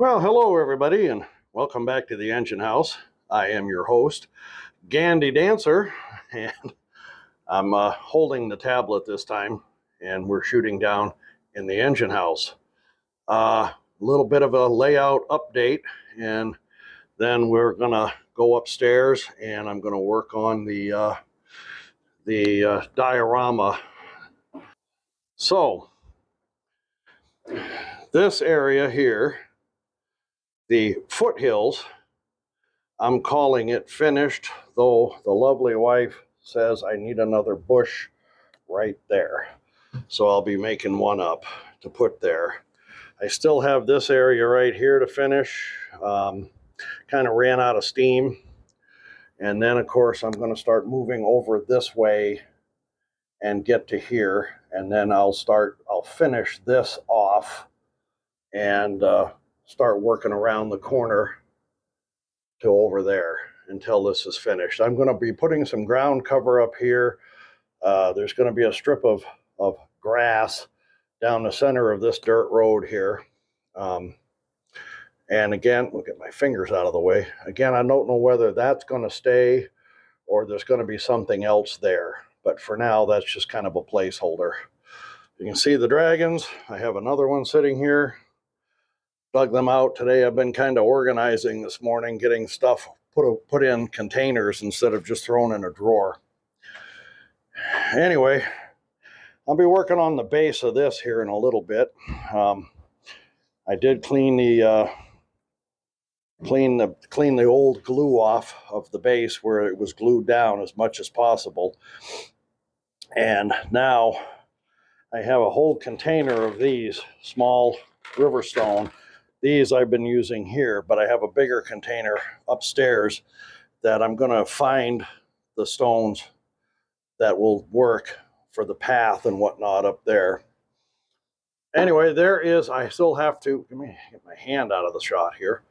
Well, hello everybody, and welcome back to the Engine House. I am your host, Gandy Dancer, and I'm holding the tablet this time, and we're shooting down in the Engine House. A little bit of a layout update, and then we're gonna go upstairs, and I'm gonna work on the diorama. So this area here, the foothills, I'm calling it finished, though the lovely wife says I need another bush right there. So I'll be making one up to put there. I still have this area right here to finish. Kind of ran out of steam. And then, of course, I'm going to start moving over this way and get to here. And then I'll finish this off and start working around the corner to over there until this is finished. I'm going to be putting some ground cover up here. There's going to be a strip of grass down the center of this dirt road here. And again, look at my fingers out of the way. Again, I don't know whether that's going to stay or there's going to be something else there. But for now, that's just kind of a placeholder. You can see the dragons. I have another one sitting here. Dug them out today. I've been kind of organizing this morning, getting stuff put in containers instead of just thrown in a drawer. Anyway, I'll be working on the base of this here in a little bit. I did clean the old glue off of the base where it was glued down as much as possible. And now I have a whole container of these small Riverstone. These I've been using here, but I have a bigger container upstairs that I'm going to find the stones that will work for the path and whatnot up there. Anyway, I still have to, let me get my hand out of the shot here.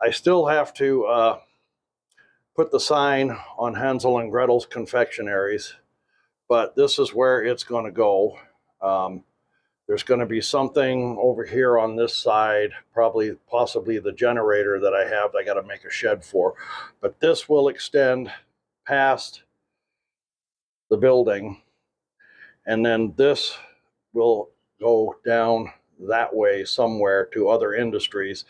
I still have to put the sign on Hansel and Gretel's Confectionaries, but this is where it's going to go. There's going to be something over here on this side, possibly the generator that I got to make a shed for. But this will extend past the building, and then this will go down that way somewhere to other industries.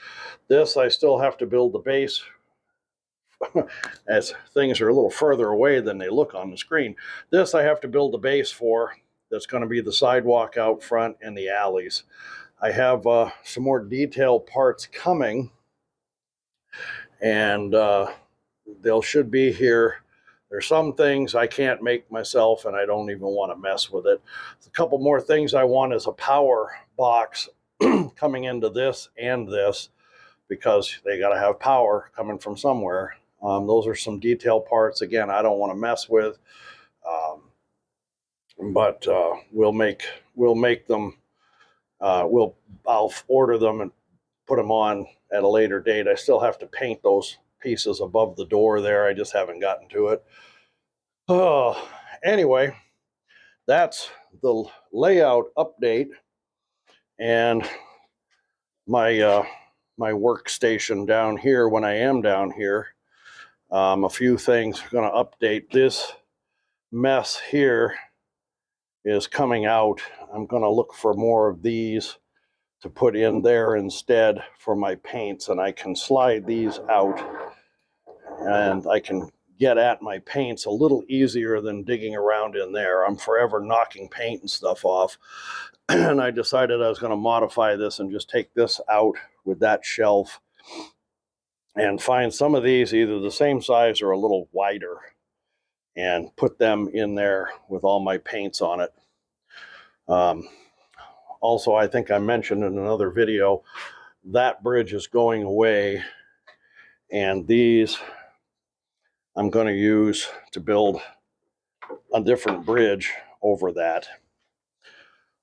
This, I still have to build the base as things are a little further away than they look on the screen. This I have to build the base for. That's going to be the sidewalk out front and the alleys. I have some more detailed parts coming, and they should be here. There's some things I can't make myself, and I don't even want to mess with it. A couple more things I want is a power box coming into this and this, because they got to have power coming from somewhere. Those are some detailed parts. Again, I don't want to mess with. But we'll make them. I'll order them and put them on at a later date. I still have to paint those pieces above the door there. I just haven't gotten to it. Oh, anyway, that's the layout update and my my workstation down here. When I am down here, a few things. I'm going to update this mess here. Is coming out. I'm going to look for more of these to put in there instead for my paints, and I can slide these out and I can get at my paints a little easier than digging around in there. I'm forever knocking paint and stuff off, and I decided I was going to modify this and just take this out with that shelf and find some of these either the same size or a little wider and put them in there with all my paints on it. Also, I think I mentioned in another video, that bridge is going away, and these I'm going to use to build a different bridge over that.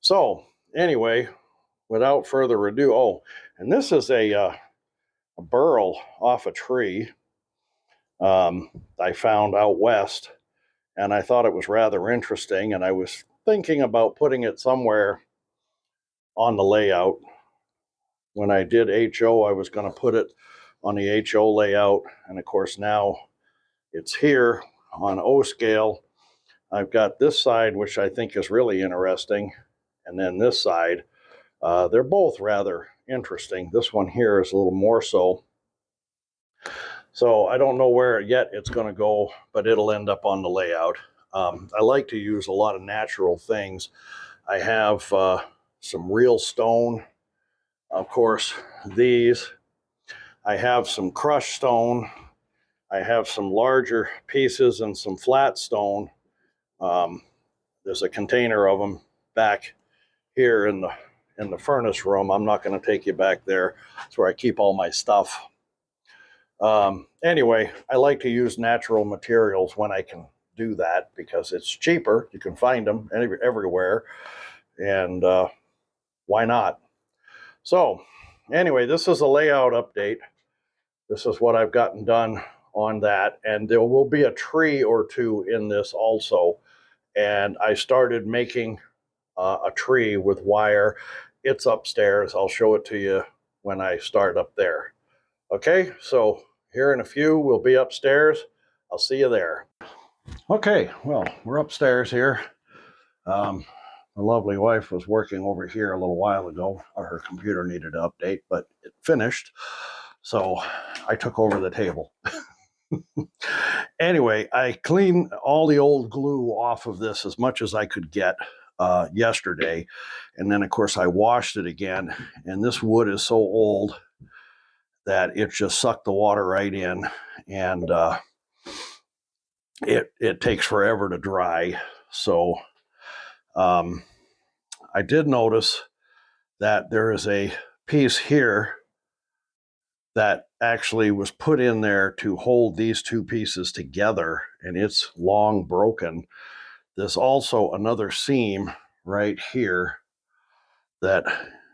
So anyway, without further ado, and this is a burl off a tree I found out west, and I thought it was rather interesting, and I was thinking about putting it somewhere on the layout. when I did HO, I was going to put it on the HO layout. And of course, now it's here on O scale. I've got this side, which I think is really interesting. And then this side, they're both rather interesting. This one here is a little more so. So I don't know where yet it's going to go, but it'll end up on the layout. I like to use a lot of natural things. I have some real stone, of course, these. I have some crushed stone. I have some larger pieces and some flat stone. There's a container of them back here in the furnace room. I'm not going to take you back there. That's where I keep all my stuff. Anyway, I like to use natural materials when I can do that because it's cheaper. You can find them everywhere, and why not? So anyway, this is a layout update. This is what I've gotten done on that, and there will be a tree or two in this also. And I started making a tree with wire. It's upstairs. I'll show it to you when I start up there. Okay, so here in a few, we'll be upstairs. I'll see you there. Okay, well, we're upstairs here. My lovely wife was working over here a little while ago. Her computer needed an update, but it finished. So I took over the table. Anyway, I cleaned all the old glue off of this as much as I could get yesterday. And then, of course, I washed it again. And this wood is so old that it just sucked the water right in. And it takes forever to dry. So I did notice that there is a piece here that actually was put in there to hold these two pieces together, and it's long broken. There's also another seam right here that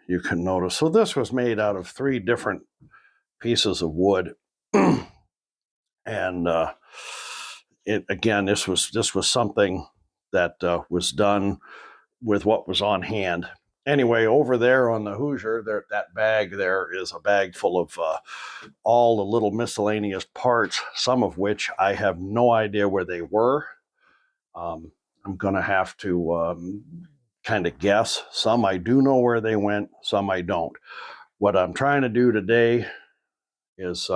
you can notice. So this was made out of 3 different pieces of wood. And this was something that was done with what was on hand. Anyway, over there on the Hoosier, that bag there is a bag full of all the little miscellaneous parts, some of which I have no idea where they were. I'm going to have to kind of guess. Some I do know where they went, some I don't. What I'm trying to do today is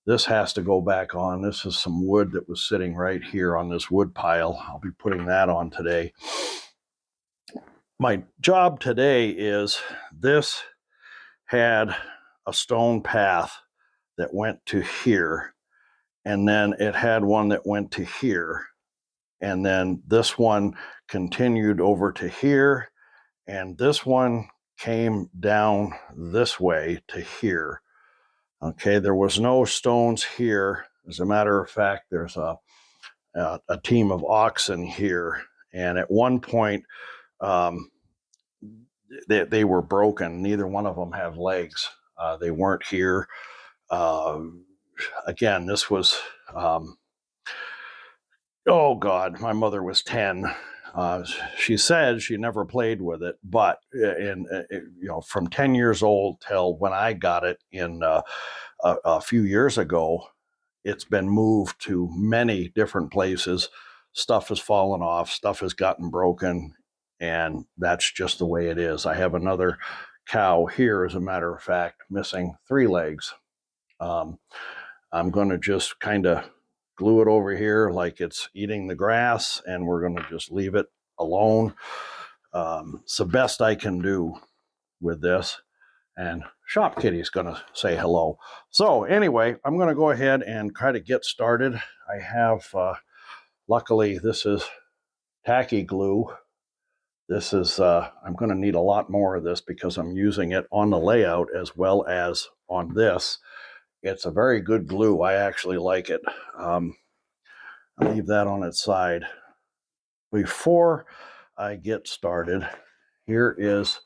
this has to go back on. This is some wood that was sitting right here on this wood pile. I'll be putting that on today. My job today is this had a stone path that went to here, and then it had one that went to here, and then this one continued over to here, and this one came down this way to here. Okay, there was no stones here. As a matter of fact, there's a team of oxen here, and at one point they were broken. Neither one of them have legs. They weren't here. Again, this was, oh God, my mother was 10. She said she never played with it, but from 10 years old till when I got it in a few years ago, it's been moved to many different places. Stuff has fallen off, stuff has gotten broken, and that's just the way it is. I have another cow here, as a matter of fact, missing 3 legs. I'm going to just kind of glue it over here like it's eating the grass, and we're going to just leave it alone. It's the best I can do with this. And Shop Kitty's going to say hello. So anyway, I'm going to go ahead and try to get started. I have, luckily, this is tacky glue. This is, I'm going to need a lot more of this because I'm using it on the layout as well as on this. It's a very good glue. I actually like it. I'll leave that on its side. Before I get started, here is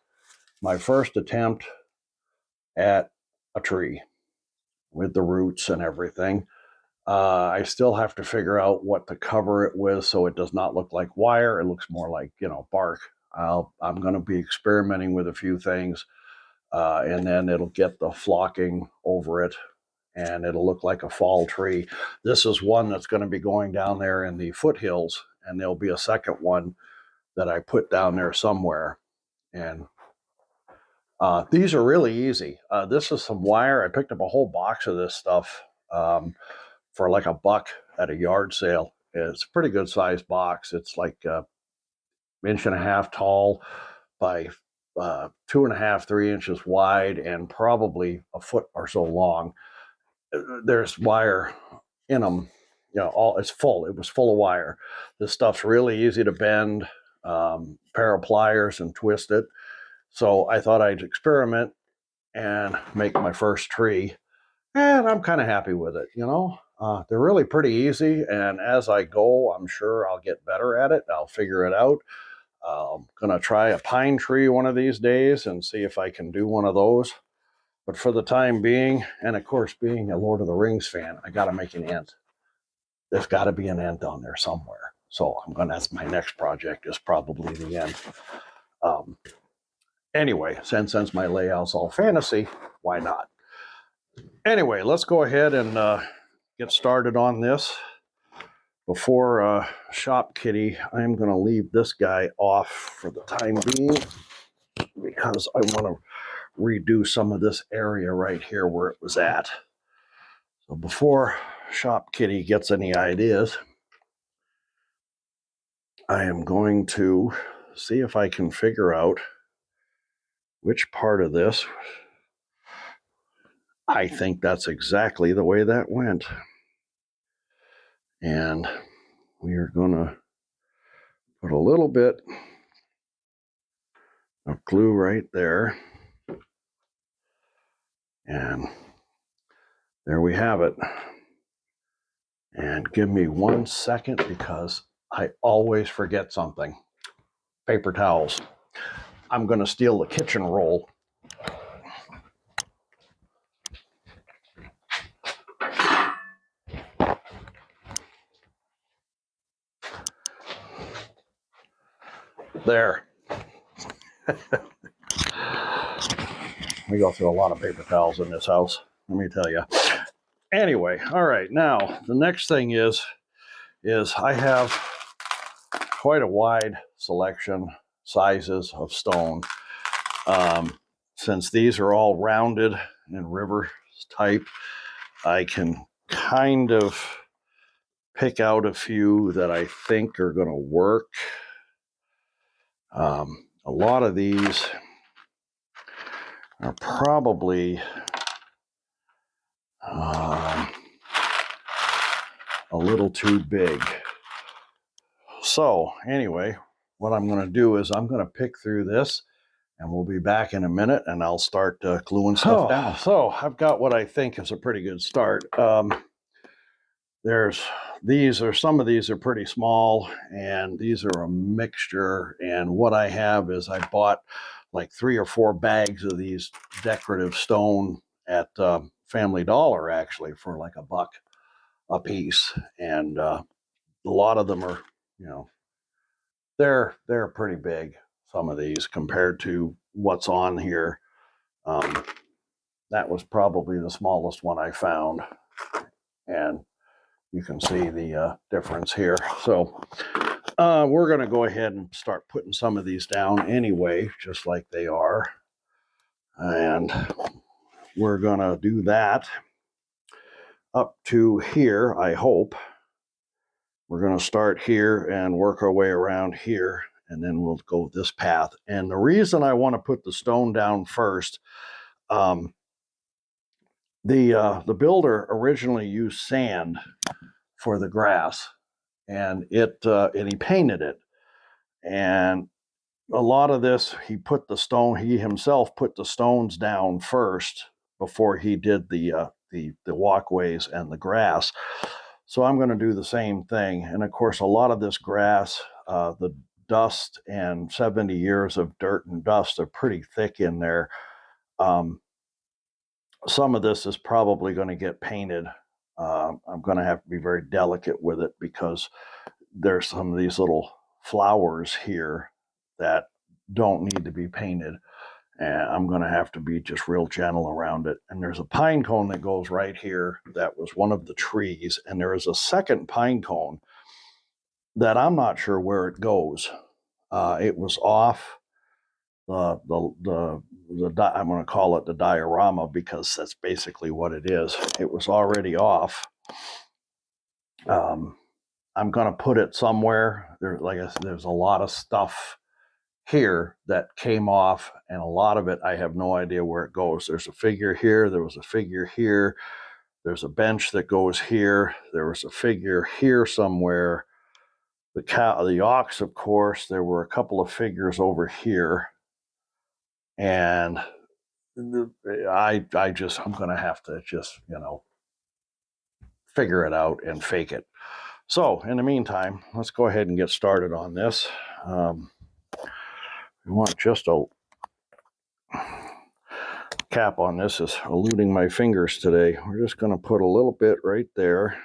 my first attempt at a tree with the roots and everything. I still have to figure out what to cover it with so it does not look like wire. It looks more like, bark. I'm going to be experimenting with a few things. and then it'll get the flocking over it, and it'll look like a fall tree. This is one that's going to be going down there in the foothills, and there'll be a second one that I put down there somewhere. And these are really easy. This is some wire. I picked up a whole box of this stuff for like $1 at a yard sale. It's a pretty good sized box. It's like 1.5 inches tall by 2.5, 3 inches wide, and probably a foot or so long. There's wire in them. You know, it's full. It was full of wire. This stuff's really easy to bend. Pair of pliers and twist it. So I thought I'd experiment and make my first tree, and I'm kind of happy with it. You know, they're really pretty easy, and as I go, I'm sure I'll get better at it. I'll figure it out. I'm gonna try a pine tree one of these days and see if I can do one of those. But for the time being, and of course, being a Lord of the Rings fan, I got to make an ent. There's got to be an ent on there somewhere. So that's my next project, is probably the ent. Anyway, since my layout's all fantasy, why not? Anyway, let's go ahead and get started on this. Before Shop Kitty, I'm going to leave this guy off for the time being, because I want to redo some of this area right here where it was at. So before Shop Kitty gets any ideas, I am going to see if I can figure out which part of this. I think that's exactly the way that went. And we are going to put a little bit of glue right there. And there we have it. And give me 1 second, because I always forget something. Paper towels. I'm going to steal the kitchen roll. There. We go through a lot of paper towels in this house, let me tell you. Anyway, all right, now the next thing is I have quite a wide selection, sizes of stone. Since these are all rounded and river type, I can kind of pick out a few that I think are going to work. A lot of these are probably a little too big. So anyway, what I'm going to do is I'm going to pick through this, and we'll be back in a minute, and I'll start gluing stuff down. So I've got what I think is a pretty good start. Some of these are pretty small, and these are a mixture. And what I have is I bought like 3 or 4 bags of these decorative stone at Family Dollar, actually, for like $1 a piece. And a lot of them are, they're pretty big, some of these, compared to what's on here. That was probably the smallest one I found, and you can see the difference here. So we're going to go ahead and start putting some of these down anyway, just like they are. And we're going to do that up to here, I hope. We're going to start here and work our way around here, and then we'll go this path. And the reason I want to put the stone down first, the builder originally used sand for the grass, and he painted it. And a lot of this, he himself put the stones down first before he did the walkways and the grass. So I'm going to do the same thing. And of course, a lot of this grass, the dust and 70 years of dirt and dust are pretty thick in there. Some of this is probably going to get painted. I'm going to have to be very delicate with it, because there's some of these little flowers here that don't need to be painted. And I'm going to have to be just real gentle around it. And there's a pine cone that goes right here. That was one of the trees. And there is a second pine cone that I'm not sure where it goes. It was off I'm going to call it the diorama because that's basically what it is. It was already off. I'm going to put it somewhere. Like I said, there's a lot of stuff here that came off, and a lot of it I have no idea where it goes. There's a figure here. There was a figure here. There's a bench that goes here. There was a figure here somewhere. The ox, of course. There were a couple of figures over here, and I'm going to have to just figure it out and fake it. So in the meantime, let's go ahead and get started on this. We want just a cap on this is eluding my fingers today. We're just going to put a little bit right there.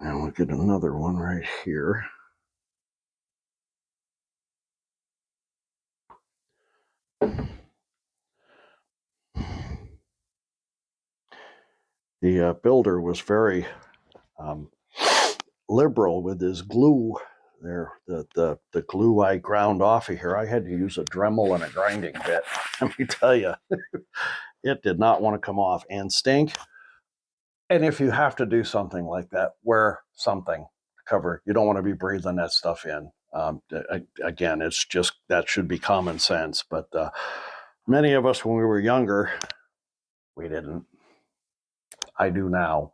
And we'll get another one right here. The builder was very liberal with his glue there. The glue I ground off of here, I had to use a Dremel and a grinding bit. Let me tell you, it did not want to come off and stink. And if you have to do something like that, wear something to cover. You don't want to be breathing that stuff in. Again, it's just that should be common sense. But many of us, when we were younger, we didn't. I do now.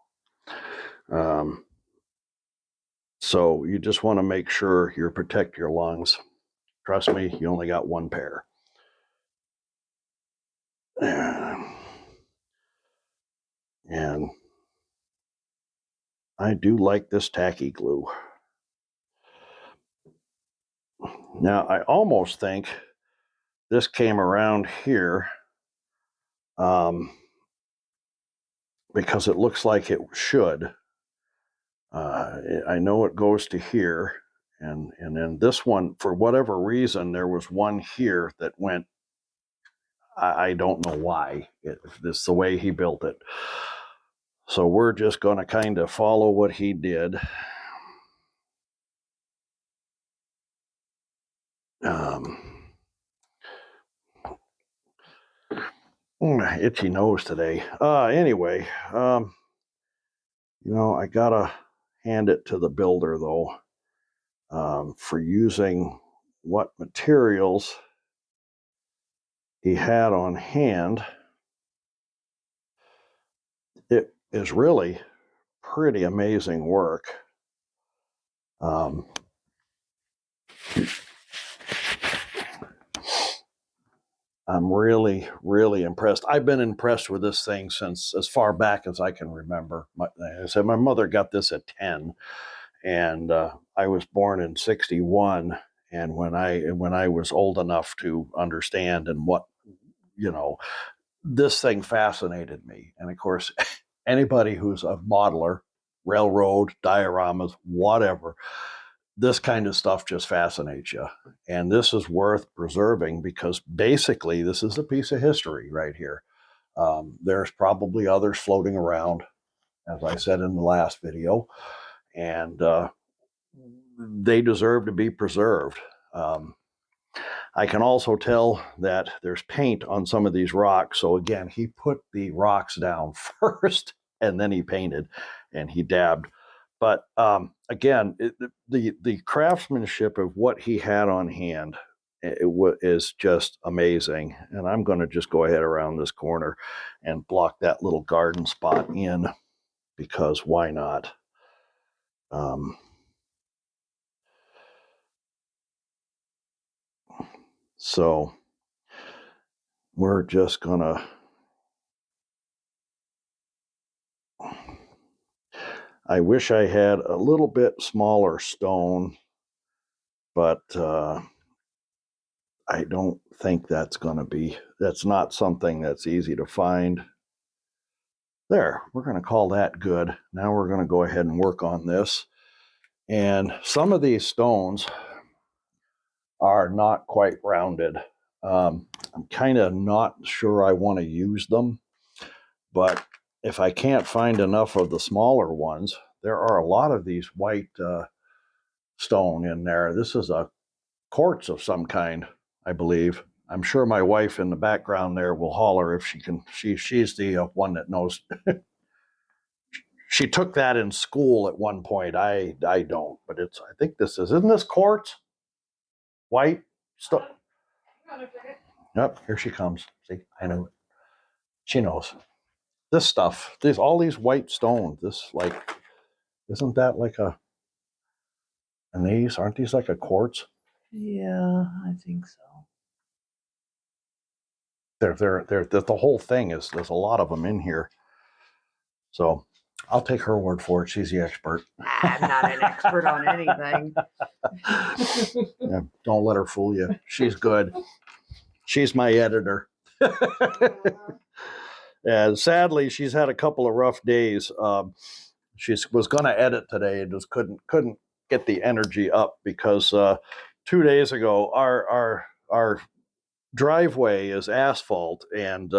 So you just want to make sure you protect your lungs. Trust me, you only got one pair. And I do like this tacky glue. Now, I almost think this came around here because it looks like it should. I know it goes to here, and then this one, for whatever reason, there was one here that went. I don't know why. It's the way he built it. So we're just going to kind of follow what he did. Itchy nose today. Anyway, I gotta hand it to the builder though, for using what materials he had on hand. It is really pretty amazing work. I'm really, really impressed. I've been impressed with this thing since as far back as I can remember. I said my mother got this at 10, and I was born in 61. And when I was old enough to understand and what, this thing fascinated me. And of course, anybody who's a modeler, railroad, dioramas, whatever, this kind of stuff just fascinates you. And this is worth preserving because basically this is a piece of history right here. There's probably others floating around, as I said in the last video, and they deserve to be preserved. I can also tell that there's paint on some of these rocks. So again, he put the rocks down first and then he painted and he dabbed. But again, the craftsmanship of what he had on hand is just amazing. And I'm going to just go ahead around this corner and block that little garden spot in because why not? So we're just going to I wish I had a little bit smaller stone, but I don't think that's not something that's easy to find. There, we're going to call that good. Now we're going to go ahead and work on this. And some of these stones are not quite rounded. I'm kind of not sure I want to use them, but if I can't find enough of the smaller ones, there are a lot of these white stone in there. This is a quartz of some kind, I believe. I'm sure my wife in the background there will holler if she can. She's the one that knows. She took that in school at one point. I don't, but I think isn't this quartz? White stuff. Yep, here she comes. See, I know it. She knows. This stuff, all these white stones, isn't that like aren't these like a quartz? Yeah, I think so. They're the whole thing there's a lot of them in here. So I'll take her word for it. She's the expert. I'm not an expert on anything. Yeah, don't let her fool you. She's good. She's my editor. And sadly, she's had a couple of rough days. She was going to edit today and just couldn't get the energy up because 2 days ago our driveway is asphalt and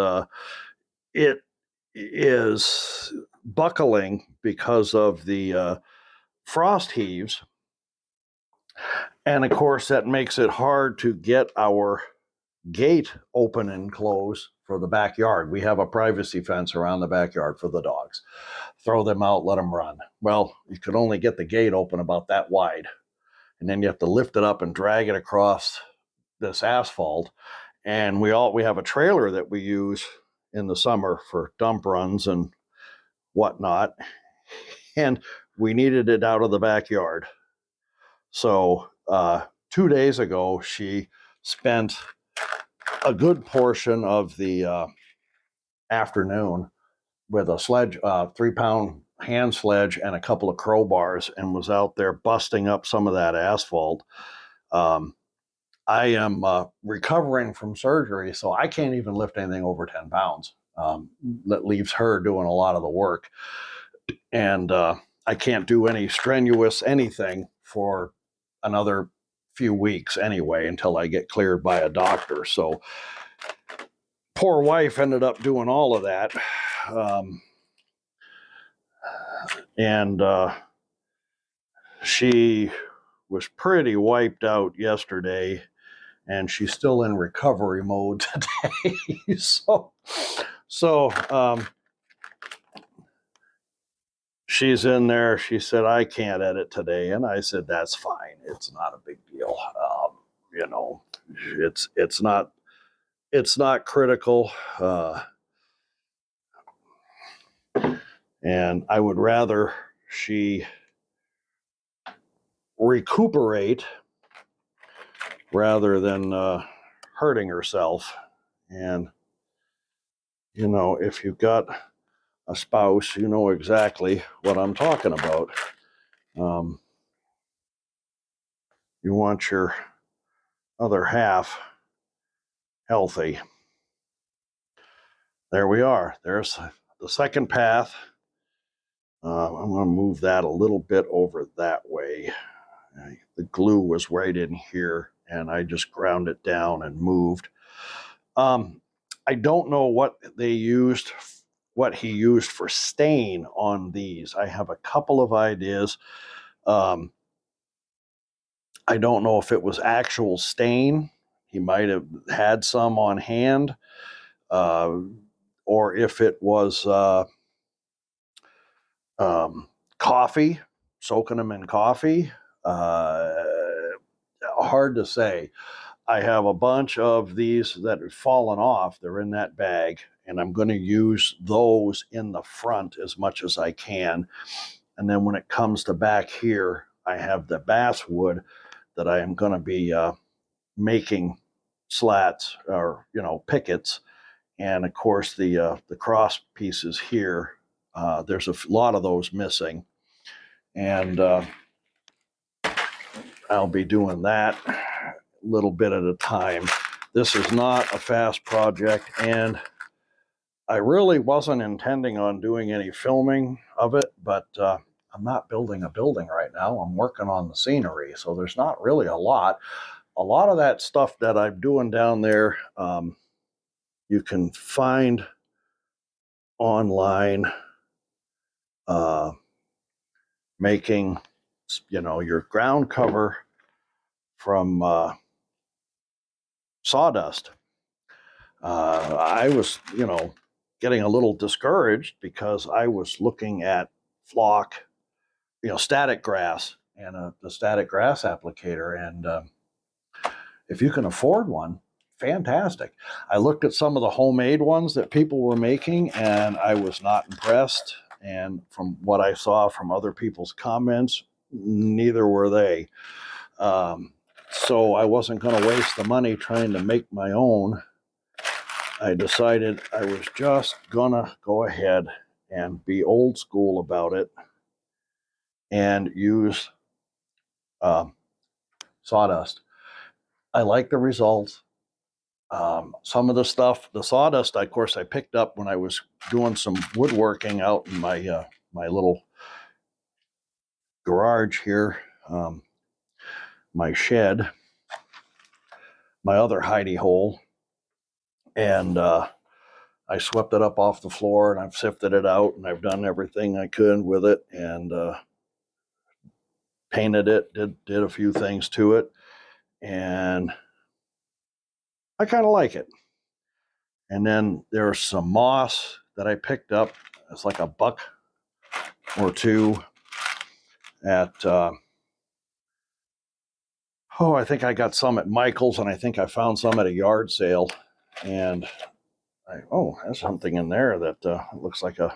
it is buckling because of the frost heaves. And of course, that makes it hard to get our gate open and close for the backyard. We have a privacy fence around the backyard for the dogs. Throw them out, let them run. Well, you could only get the gate open about that wide. And then you have to lift it up and drag it across this asphalt. And we have a trailer that we use in the summer for dump runs and whatnot. And we needed it out of the backyard. So 2 days ago, she spent a good portion of the afternoon with a sledge, 3-pound hand sledge and a couple of crowbars, and was out there busting up some of that asphalt. I am recovering from surgery, so I can't even lift anything over 10 pounds. That leaves her doing a lot of the work. And I can't do any strenuous anything for another few weeks anyway until I get cleared by a doctor. So poor wife ended up doing all of that. And she was pretty wiped out yesterday, and she's still in recovery mode today. so she's in there. She said, I can't edit today. And I said, that's fine. It's not a big deal. You know, it's not critical. And I would rather she recuperate rather than hurting herself. And, you know, if you've got a spouse, you know exactly what I'm talking about. You want your other half healthy. There we are. There's the second path. I'm going to move that a little bit over that way. The glue was right in here, and I just ground it down and moved. I don't know what he used for stain on these. I have a couple of ideas. I don't know if it was actual stain. He might have had some on hand, or if it was coffee, soaking them in coffee. Hard to say. I have a bunch of these that have fallen off. They're in that bag, and I'm going to use those in the front as much as I can. And then when it comes to back here, I have the basswood that I am going to be making slats or, pickets. And of course, the cross pieces here, there's a lot of those missing. And I'll be doing that a little bit at a time. This is not a fast project, and I really wasn't intending on doing any filming of it, but I'm not building a building right now. I'm working on the scenery, so there's not really a lot. A lot of that stuff that I'm doing down there, you can find online, making, your ground cover from sawdust. I was, getting a little discouraged because I was looking at flock, static grass and the static grass applicator. And if you can afford one, fantastic. I looked at some of the homemade ones that people were making, and I was not impressed. And from what I saw from other people's comments, neither were they. So I wasn't going to waste the money trying to make my own. I decided I was just going to go ahead and be old school about it and use sawdust. I like the results. Some of the stuff, the sawdust, of course, I picked up when I was doing some woodworking out in my little garage here, my shed, my other hidey hole, and I swept it up off the floor and I've sifted it out and I've done everything I could with it and painted it, did a few things to it, and I kind of like it. And then there's some moss that I picked up. It's like $1 or $2 at I think I got some at Michael's, and I think I found some at a yard sale. And there's something in there that looks like a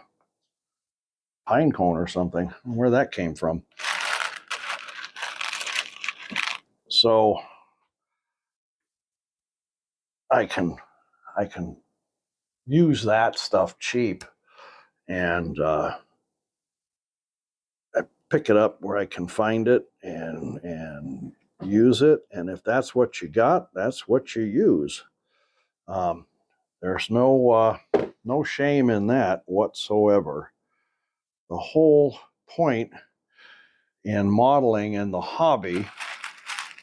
pine cone or something. Where that came from. So I can use that stuff cheap, and I pick it up where I can find it and use it. And if that's what you got, that's what you use. There's no shame in that whatsoever. The whole point in modeling and the hobby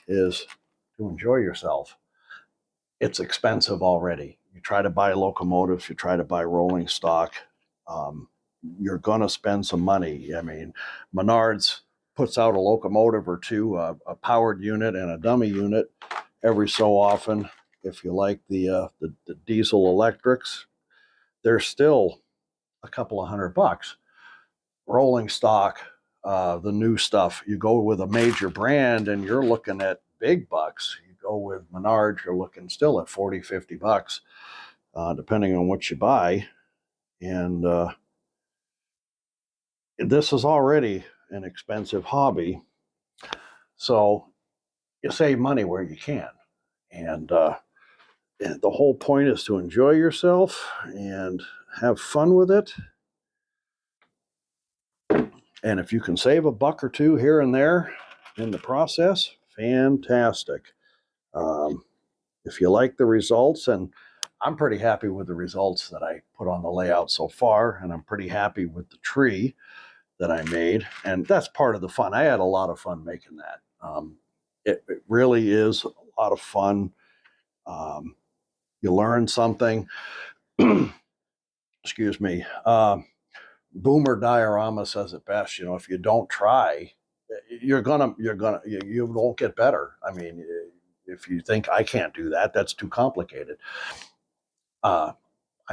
is to enjoy yourself. It's expensive already. You try to buy locomotives, you try to buy rolling stock, you're going to spend some money. I mean, Menards puts out a locomotive or two, a powered unit and a dummy unit every so often. If you like the diesel electrics, they're still a couple of $100. Rolling stock, the new stuff, you go with a major brand and you're looking at big bucks. You go with Menards, you're looking still at $40-50, depending on what you buy. And this is already an expensive hobby, so you save money where you can. And the whole point is to enjoy yourself and have fun with it. And if you can save $1 or $2 here and there in the process, fantastic. If you like the results, and I'm pretty happy with the results that I put on the layout so far, and I'm pretty happy with the tree that I made, and that's part of the fun. I had a lot of fun making that. It really is a lot of fun. You learn something. Excuse me. Boomer Diorama says it best. If you don't try, you won't get better. I mean, if you think I can't do that, that's too complicated. I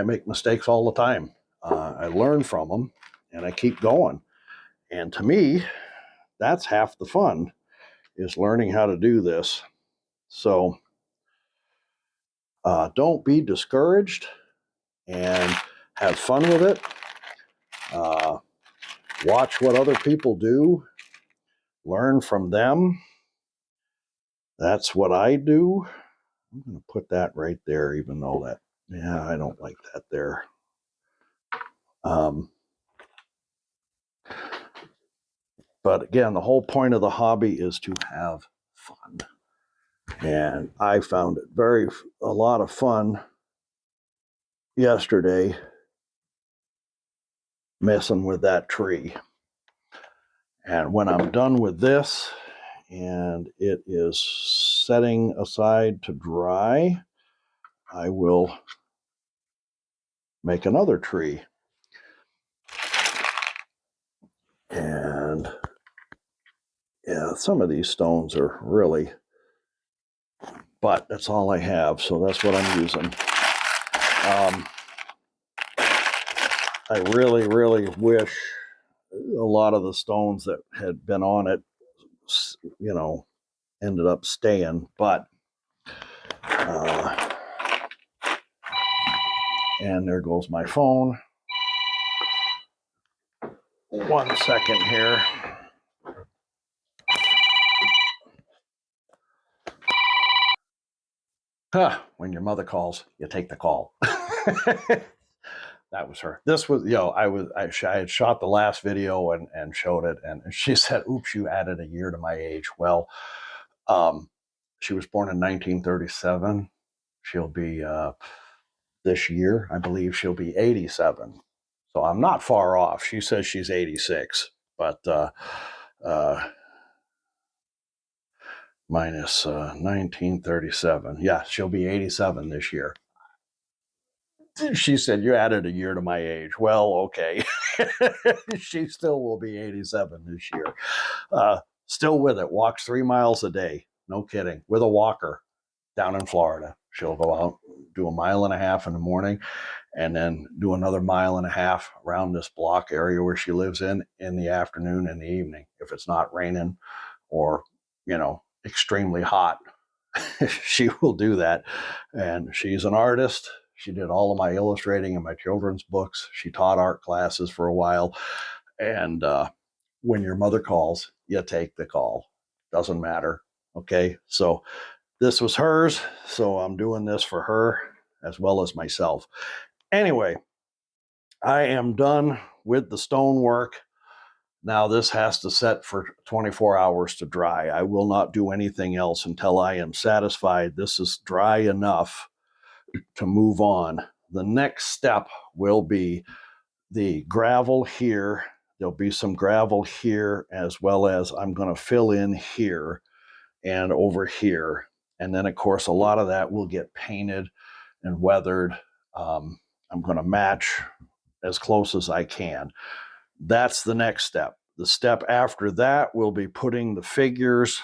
make mistakes all the time. I learn from them and I keep going. And to me, that's half the fun, is learning how to do this. So don't be discouraged and have fun with it. Watch what other people do, learn from them. That's what I do. I'm going to put that right there, even though I don't like that there. But again, the whole point of the hobby is to have fun. And I found it a lot of fun yesterday messing with that tree. And when I'm done with this and it is setting aside to dry, I will make another tree. And yeah, some of these stones are really, but that's all I have, so that's what I'm using. I really, really wish a lot of the stones that had been on it, ended up staying, but and there goes my phone. 1 second here. When your mother calls, you take the call. That was her. This was, I had shot the last video and showed it, and she said, "Oops, you added a year to my age." Well, she was born in 1937. She'll be this year, I believe, she'll be 87. So I'm not far off. She says she's 86, but minus 1937. Yeah, she'll be 87 this year. She said, "You added a year to my age." Well, okay. She still will be 87 this year. Still with it. Walks 3 miles a day. No kidding. With a walker down in Florida. She'll go out, do 1.5 miles in the morning, and then do another 1.5 miles around this block area where she lives in the afternoon and the evening. If it's not raining or, extremely hot, she will do that. And she's an artist. She did all of my illustrating in my children's books. She taught art classes for a while. And when your mother calls, you take the call. Doesn't matter. Okay. So this was hers. So I'm doing this for her as well as myself. Anyway, I am done with the stonework. Now this has to set for 24 hours to dry. I will not do anything else until I am satisfied this is dry enough to move on. The next step will be the gravel here. There'll be some gravel here, as well as I'm going to fill in here and over here. And then, of course, a lot of that will get painted and weathered. I'm going to match as close as I can. That's the next step. The step after that will be putting the figures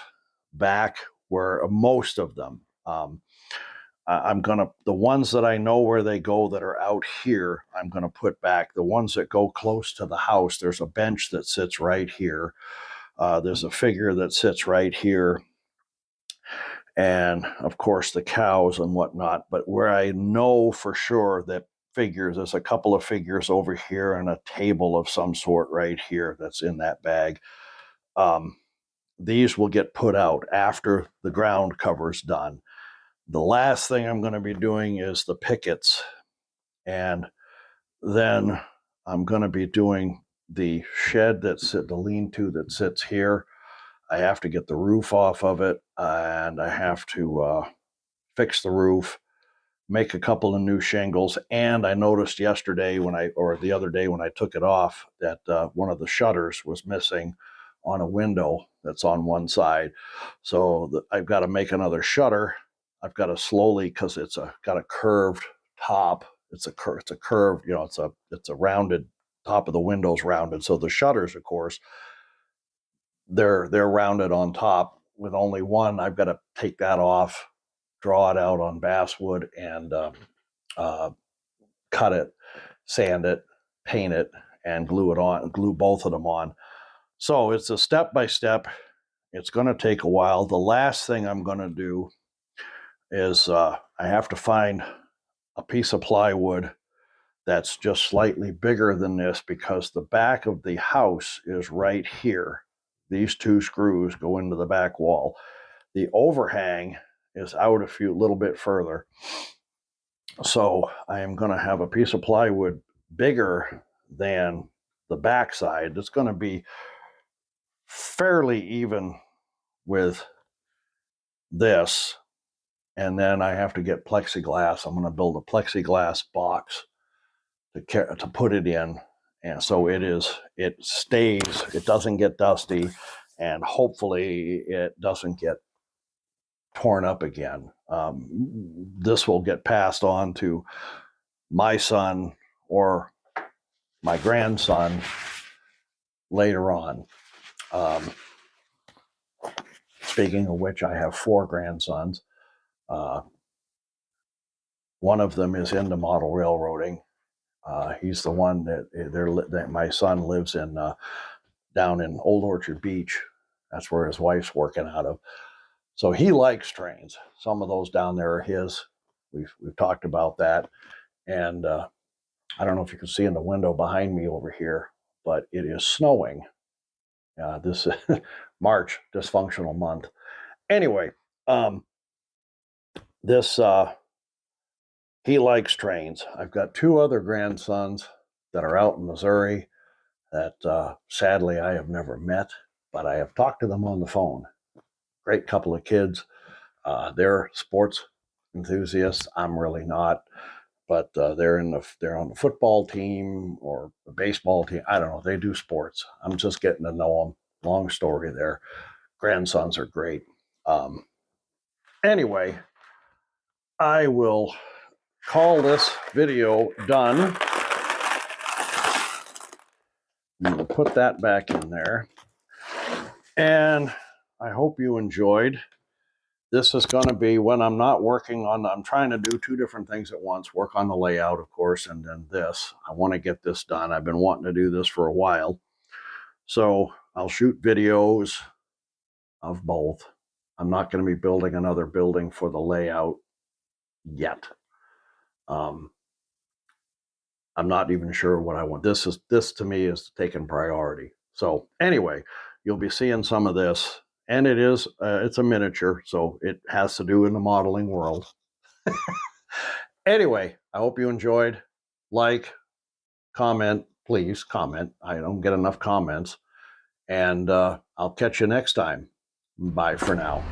back where most of them. The ones that I know where they go that are out here, I'm going to put back. The ones that go close to the house, there's a bench that sits right here. There's a figure that sits right here. And of course, the cows and whatnot. But where I know for sure that figures, there's a couple of figures over here and a table of some sort right here that's in that bag. These will get put out after the ground cover's done. The last thing I'm going to be doing is the pickets. And then I'm going to be doing the shed the lean-to that sits here. I have to get the roof off of it, and I have to fix the roof, make a couple of new shingles. And I noticed the other day when I took it off that one of the shutters was missing on a window that's on one side. So I've got to make another shutter. I've got to slowly, because it's got a curved top. It's a curved, it's a rounded top of the window's rounded. So the shutters, of course, they're rounded on top with only one. I've got to take that off, draw it out on basswood, and cut it, sand it, paint it, and glue both of them on. So it's a step by step. It's going to take a while. The last thing I'm going to do is I have to find a piece of plywood that's just slightly bigger than this, because the back of the house is right here. These 2 screws go into the back wall. The overhang is out a little bit further. So I am going to have a piece of plywood bigger than the backside. It's going to be fairly even with this. And then I have to get plexiglass. I'm going to build a plexiglass box to put it in. And so it stays, it doesn't get dusty, and hopefully it doesn't get torn up again. This will get passed on to my son or my grandson later on. Speaking of which, I have 4 grandsons. One of them is into model railroading. He's the one that my son lives in down in Old Orchard Beach. That's where his wife's working out of. So he likes trains. Some of those down there are his. We've talked about that. And I don't know if you can see in the window behind me over here, but it is snowing. This is March, dysfunctional month. Anyway, this he likes trains. I've got 2 other grandsons that are out in Missouri that sadly I have never met, but I have talked to them on the phone. Great couple of kids. They're sports enthusiasts. I'm really not, but they're on the football team or the baseball team. I don't know. They do sports. I'm just getting to know them. Long story there. Grandsons are great. Anyway, I will call this video done. I'm going to put that back in there. And I hope you enjoyed. This is going to be when I'm not working on, I'm trying to do 2 different things at once, work on the layout, of course, and then this. I want to get this done. I've been wanting to do this for a while. So I'll shoot videos of both. I'm not going to be building another building for the layout yet. I'm not even sure what I want. This to me is taking priority. So anyway, you'll be seeing some of this, and it's a miniature, so it has to do in the modeling world. Anyway, I hope you enjoyed. Like, comment, please comment. I don't get enough comments, and I'll catch you next time. Bye for now.